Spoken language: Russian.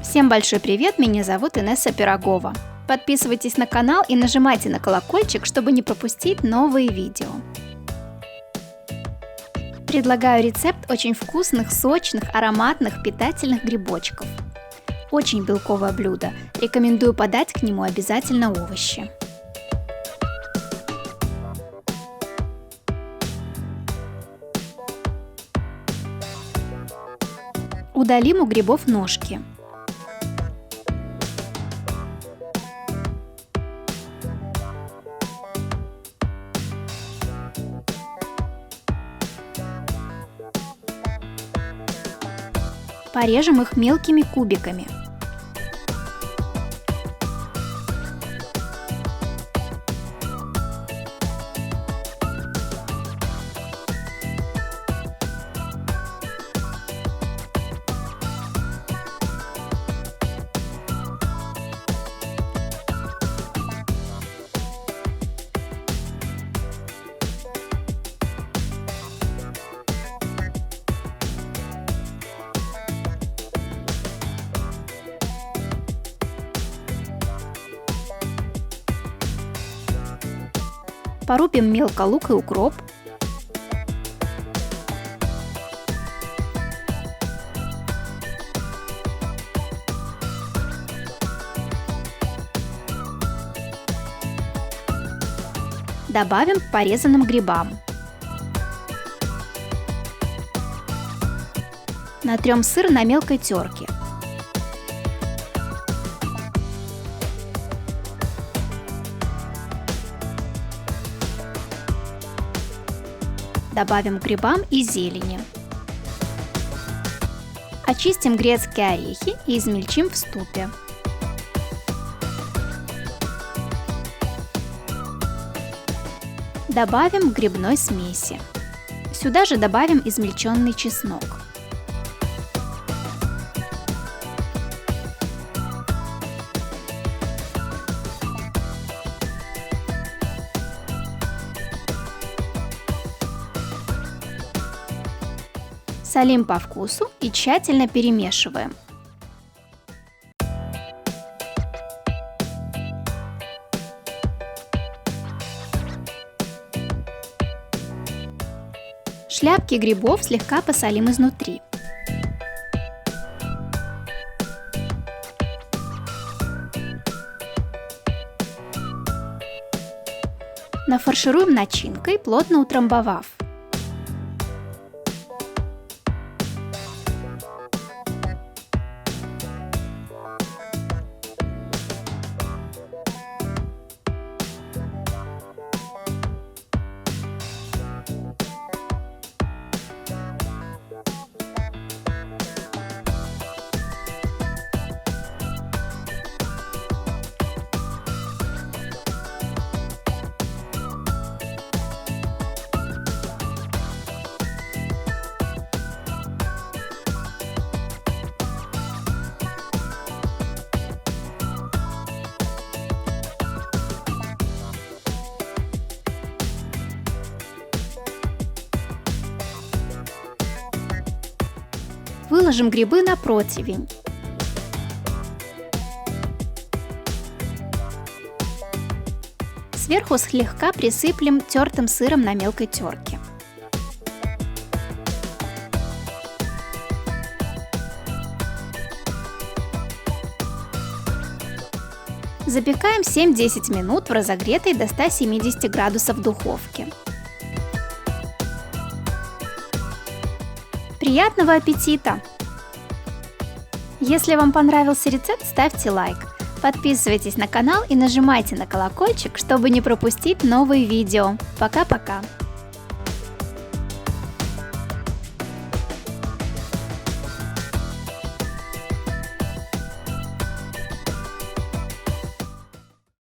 Всем большой привет, меня зовут Инесса Пирогова. Подписывайтесь на канал и нажимайте на колокольчик, чтобы не пропустить новые видео. Предлагаю рецепт очень вкусных, сочных, ароматных, питательных грибочков. Очень белковое блюдо, рекомендую подать к нему обязательно овощи. Удалим у грибов ножки. Порежем их мелкими кубиками. Порубим мелко лук и укроп. Добавим к порезанным грибам. Натрем сыр на мелкой терке. Добавим к грибам и зелени. Очистим грецкие орехи и измельчим в ступе. Добавим к грибной смеси. Сюда же добавим измельченный чеснок. Солим по вкусу и тщательно перемешиваем. Шляпки грибов слегка посолим изнутри. Нафаршируем начинкой, плотно утрамбовав. Выложим грибы на противень. Сверху слегка присыплем тертым сыром на мелкой терке. Запекаем 7-10 минут в разогретой до 170 градусов духовке. Приятного аппетита! Если вам понравился рецепт, ставьте лайк. Подписывайтесь на канал и нажимайте на колокольчик, чтобы не пропустить новые видео. Пока-пока!